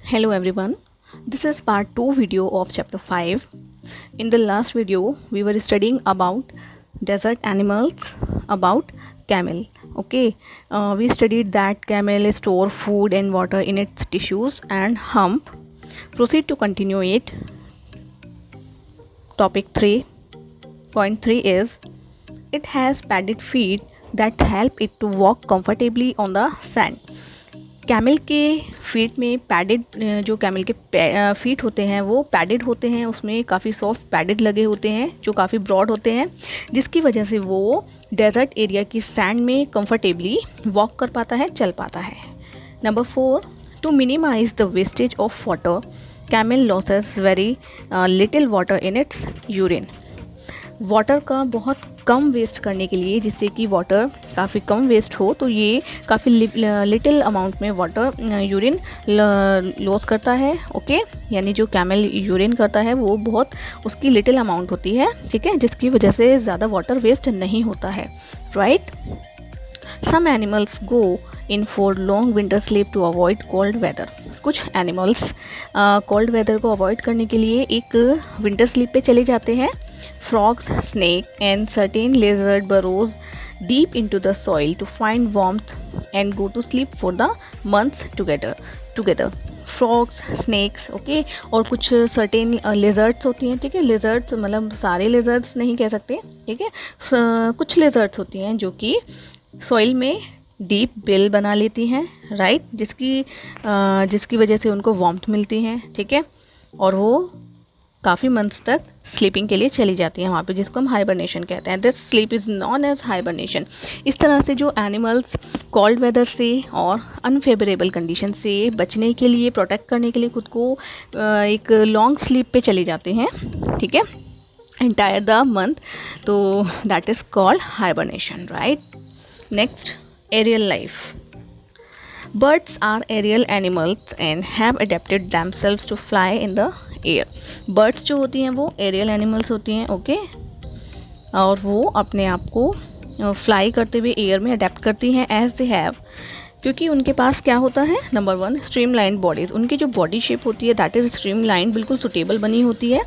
Hello everyone, this is part 2 video of chapter 5. In the last video, we were studying about desert animals, about camel. Okay, we studied that camel store food and water in its tissues and hump. Proceed to continue it. Topic 3.3 is it has padded feet that help it to walk comfortably on the sand. Camel के feet में padded जो camel के feet होते हैं वो padded होते हैं, उसमें काफ़ी सॉफ्ट पैडेड लगे होते हैं जो काफ़ी ब्रॉड होते हैं, जिसकी वजह से वो डेजर्ट एरिया की सैंड में कंफर्टेबली वॉक कर पाता है, चल पाता है. Number 4, to minimize the wastage of water camel losses very little water in its urine. Water का बहुत कम वेस्ट करने के लिए, जिससे कि वाटर काफ़ी कम वेस्ट हो, तो ये काफ़ी लिटिल अमाउंट में वाटर यूरिन लॉस करता है. ओके, यानी जो कैमल यूरिन करता है वो बहुत उसकी लिटिल अमाउंट होती है, ठीक है, जिसकी वजह से ज़्यादा वाटर वेस्ट नहीं होता है. Right. Some animals go in for long winter sleep to avoid cold weather. कुछ एनिमल्स कोल्ड वेदर को अवॉइड करने के लिए एक विंटर स्लीप पे चले जाते हैं. Frogs, snake and certain lizard burrows deep into the soil to find warmth and go to sleep for the months together. Frogs, snakes, okay, और कुछ certain lizards होती हैं, ठीक है. lizards मतलब सारे lizards नहीं कह सकते, ठीक है. कुछ lizards होती हैं जो कि soil में डीप बिल बना लेती हैं, राइट, जिसकी वजह से उनको वार्मथ मिलती है, ठीक है, और वो काफ़ी मंथ्स तक स्लीपिंग के लिए चली जाती हैं वहाँ पे, जिसको हम हाइबरनेशन कहते हैं. This sleep is known as hibernation. इस तरह से जो एनिमल्स कोल्ड वेदर से और अनफेवरेबल कंडीशन से बचने के लिए, प्रोटेक्ट करने के लिए खुद को एक लॉन्ग स्लीप पे चले जाते हैं, ठीक है, एंटायर द मंथ, तो that is called hibernation. Right. Next, aerial life. Birds are aerial animals and have adapted themselves to fly in the air. Birds जो होती हैं वो aerial animals होती हैं, ओके, और वो अपने आप को फ्लाई करते हुए एयर में अडेप्ट करती हैं एज दे हैव, क्योंकि उनके पास क्या होता है. Number 1, streamline bodies. उनकी जो बॉडी शेप होती है दैट इज़ स्ट्रीमलाइन, बिल्कुल सुटेबल बनी होती है.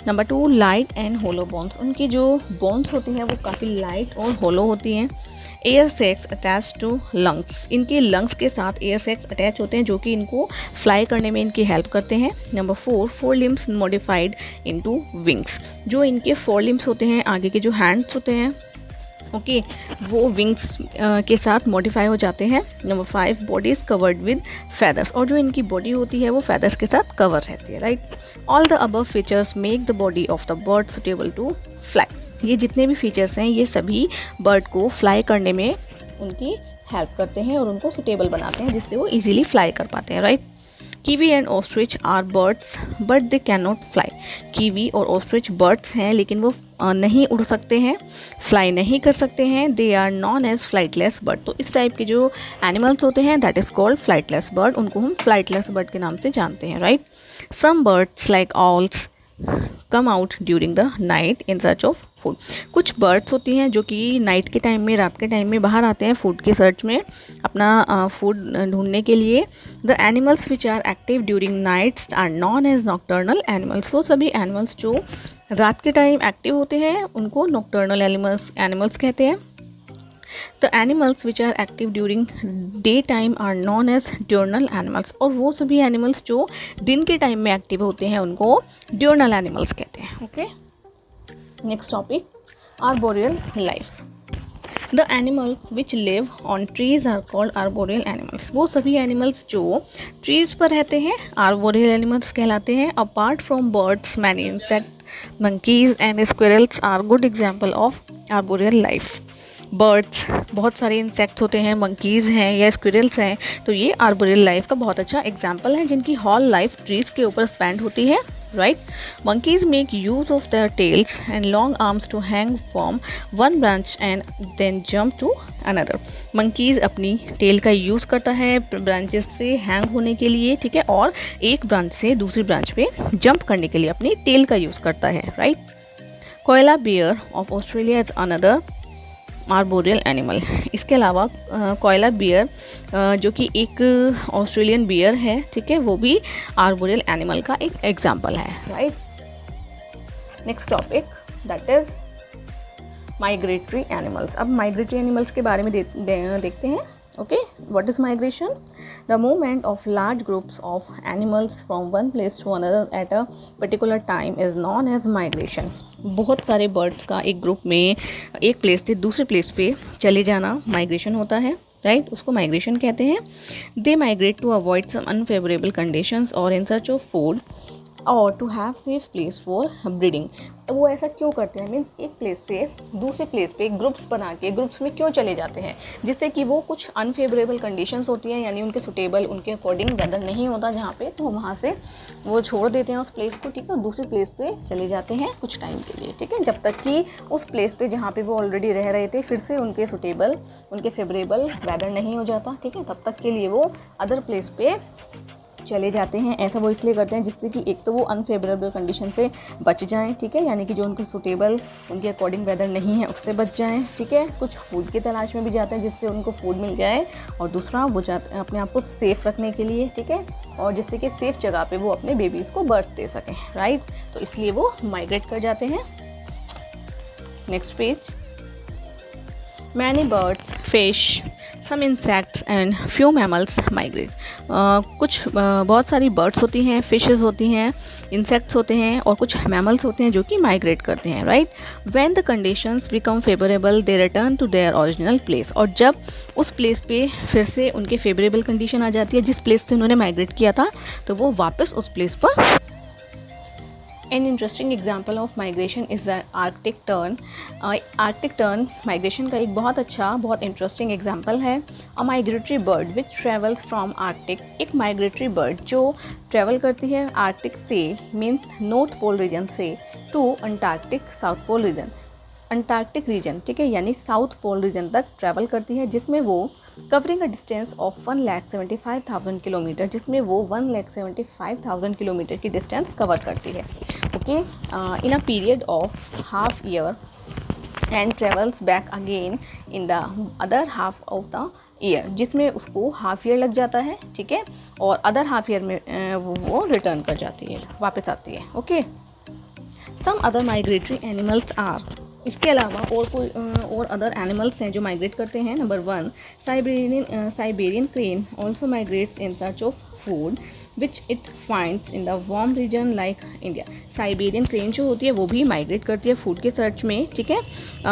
Number 2, light and hollow bones. उनकी जो बोन्स होती हैं वो काफ़ी लाइट और होलो होती हैं. Air sacs attach to lungs. इनके लंग्स के साथ एयर सेक्स अटैच होते हैं जो कि इनको फ्लाई करने में इनकी हेल्प करते हैं. Number 4, 4 limbs modified into wings. जो इनके 4 लिम्स होते हैं, आगे के जो हैंड्स होते हैं, ओके, वो विंग्स के साथ मॉडिफाई हो जाते हैं. Number 5, body is covered with feathers. और जो इनकी बॉडी होती है वो फेदर्स के साथ कवर रहती है. Right. All the above features make the body of the bird suitable to fly. ये जितने भी फीचर्स हैं ये सभी बर्ड को फ्लाई करने में उनकी हेल्प करते हैं और उनको सुटेबल बनाते हैं, जिससे वो इजीली फ्लाई कर पाते हैं. Right. Kiwi and ostrich are birds but they can not fly. Kiwi और ऑस्ट्रिच बर्ड्स हैं लेकिन वो नहीं उड़ सकते हैं, फ्लाई नहीं कर सकते हैं. They are known as flightless bird. तो इस टाइप के जो एनिमल्स होते हैं that is called flightless bird. उनको हम फ्लाइटलेस बर्ड के नाम से जानते हैं. Right. Some birds like owls come out during the night in search of food. कुछ बर्ड्स होती हैं जो कि नाइट के टाइम में, रात के टाइम में बाहर आते हैं फूड के सर्च में, अपना फूड ढूंढने के लिए. The animals which are active during nights are known as nocturnal animals. वो सभी एनिमल्स जो रात के टाइम एक्टिव होते हैं उनको नॉक्टर्नल एनिमल्स कहते हैं. The animals which are active during day time are known as diurnal animals. और वो सभी एनिमल्स जो दिन के टाइम में एक्टिव होते हैं उनको ड्यूरनल एनिमल्स कहते हैं. Okay. Next topic, arboreal life. The animals which live on trees are called arboreal animals. वो सभी एनिमल्स जो ट्रीज पर रहते हैं आर्बोरियल एनिमल्स कहलाते हैं. Apart from birds many insect, monkeys and squirrels are good example of arboreal life. Birds, बहुत सारे इंसेक्ट्स होते हैं, मंकीज़ हैं या स्क्विरल्स हैं, तो ये आर्बोरियल लाइफ का बहुत अच्छा एग्जाम्पल है, जिनकी हॉल लाइफ ट्रीज़ के ऊपर स्पेंड होती है. Right. Monkeys make use of their tails and long arms to hang from one branch and then jump to another. Monkeys अपनी टेल का यूज़ करता है ब्रांचेस से हैंग होने के लिए, ठीक है, और एक ब्रांच से दूसरी ब्रांच पे जंप करने के लिए अपनी टेल का यूज़ करता है. Right. Koala bear of Australia is another arboreal animal. इसके अलावा कोयला बियर जो कि एक ऑस्ट्रेलियन बियर है, ठीक है, वो भी आर्बोरियल एनिमल का एक एग्जाम्पल है, right. Next topic that is migratory animals. अब माइग्रेटरी एनिमल्स के बारे में देखते हैं। Okay, what is migration? The movement of large groups of animals from one place to another at a particular time is known as migration. बहुत सारे birds का एक ग्रुप में एक प्लेस से दूसरे प्लेस पे चले जाना माइग्रेशन होता है, राइट, उसको माइग्रेशन कहते हैं। They migrate to avoid some unfavourable conditions और इन सर्च ऑफ फूड और to have safe place for breeding. वो ऐसा क्यों करते हैं? मीन्स एक प्लेस से दूसरे प्लेस पे ग्रुप्स बना के ग्रुप्स में क्यों चले जाते हैं? जिससे कि वो कुछ अनफेवरेबल कंडीशंस होती हैं, यानी उनके सुटेबल, उनके अकॉर्डिंग वेदर नहीं होता जहाँ पे, तो वहाँ से वो छोड़ देते हैं उस प्लेस को, ठीक है, और दूसरे प्लेस पे चले जाते हैं कुछ टाइम के लिए, ठीक है, जब तक कि उस प्लेस पे जहाँ पे वो ऑलरेडी रह रहे थे फिर से उनके सुटेबल, उनके फेवरेबल वेदर नहीं हो जाता, ठीक है, तब तक के लिए वो अदर प्लेस पे चले जाते हैं। ऐसा वो इसलिए करते हैं जिससे कि एक तो वो अनफेवरेबल कंडीशन से बच जाएं, ठीक है, यानी कि जो उनके सूटेबल, उनके अकॉर्डिंग वेदर नहीं है उससे बच जाएं, ठीक है। कुछ फूड की तलाश में भी जाते हैं जिससे उनको फूड मिल जाए, और दूसरा वो जाते हैं अपने आप को सेफ़ रखने के लिए, ठीक है, और जिससे कि सेफ़ जगह पे वो अपने बेबीज़ को बर्थ दे सकें, राइट। तो इसलिए वो माइग्रेट कर जाते हैं। Next page. Many birds, fish, some insects and few mammals migrate. बहुत सारी बर्ड्स होती हैं, फिशेस होती हैं, इंसेक्ट्स होते हैं और कुछ मैमल्स होते हैं जो कि माइग्रेट करते हैं, right. When the conditions become favourable they return to their original place. और जब उस प्लेस पे फिर से उनके फेवरेबल कंडीशन आ जाती है, जिस प्लेस से उन्होंने माइग्रेट किया था, तो वो वापस उस प्लेस पर। An interesting example of migration is the Arctic tern. Arctic tern migration का एक बहुत अच्छा, बहुत interesting example है। A migratory bird which travels from Arctic, एक migratory bird जो travel करती है Arctic से, means North Pole region से, to Antarctic South Pole region, Antarctic region, ठीक है, यानी साउथ पोल रीजन तक ट्रैवल करती है, जिसमें वो covering a distance of 1,75,000 kilometre, जिसमें वो 1,75,000 किलोमीटर की डिस्टेंस कवर करती है, okay, in a period of half year and travels back again in the other half of the year, जिसमें उसको हाफ ईयर लग जाता है, ठीक है, और अदर हाफ ईयर में वो रिटर्न कर जाती है, वापस आती है, okay. Some other migratory animals are, इसके अलावा और अदर एनिमल्स हैं जो माइग्रेट करते हैं। Number 1, Siberian crane also migrates in search of food which it finds in the warm region like India. Siberian crane जो होती है वो भी माइग्रेट करती है फूड के सर्च में, ठीक है,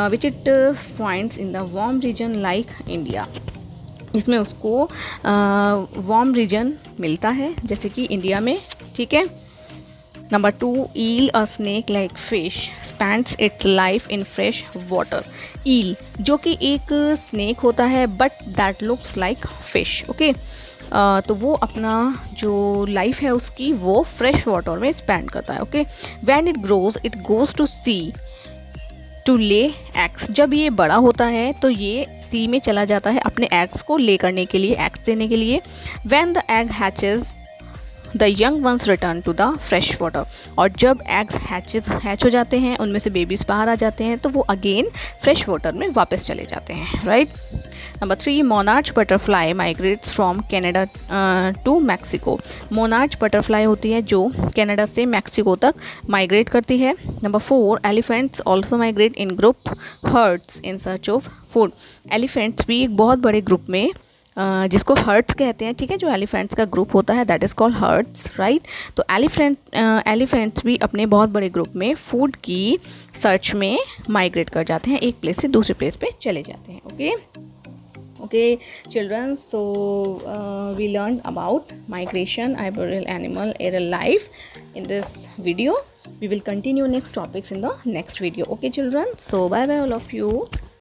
which it finds in the warm region like India, इसमें उसको वार्म रीजन मिलता है जैसे कि इंडिया में, ठीक है। Number 2, eel a snake like fish spends its life in fresh water. eel जो कि एक स्नेक होता है but that looks like fish, okay, तो वो अपना जो लाइफ है उसकी वो फ्रेश वाटर में स्पेंड करता है, okay. When it grows it goes to sea to lay eggs. जब ये बड़ा होता है तो ये सी में चला जाता है अपने एग्स को ले करने के लिए, एग्स देने के लिए। When the egg hatches the young ones return to the fresh water, और जब एग्स हैच हो जाते हैं, उनमें से बेबीज़ बाहर आ जाते हैं, तो वो अगेन फ्रेश वाटर में वापस चले जाते हैं, right. Number 3, monarch butterfly migrates from Canada to Mexico. Monarch butterfly होती है जो कनाडा से मैक्सिको तक माइग्रेट करती है। Number 4, elephants also migrate in group hertz in search of food. Elephants भी एक बहुत बड़े ग्रुप में, जिसको हर्ड्स कहते हैं, ठीक है, जो एलिफेंट्स का ग्रुप होता है that is called hertz, right. तो एलिफेंट्स भी अपने बहुत बड़े ग्रुप में फूड की सर्च में माइग्रेट कर जाते हैं, एक प्लेस से दूसरे प्लेस पे चले जाते हैं, okay. Okay children, so we learned about migration, arboreal animal, aerial life in this video. We will continue next topics in the next video. Okay children, so bye bye all of you.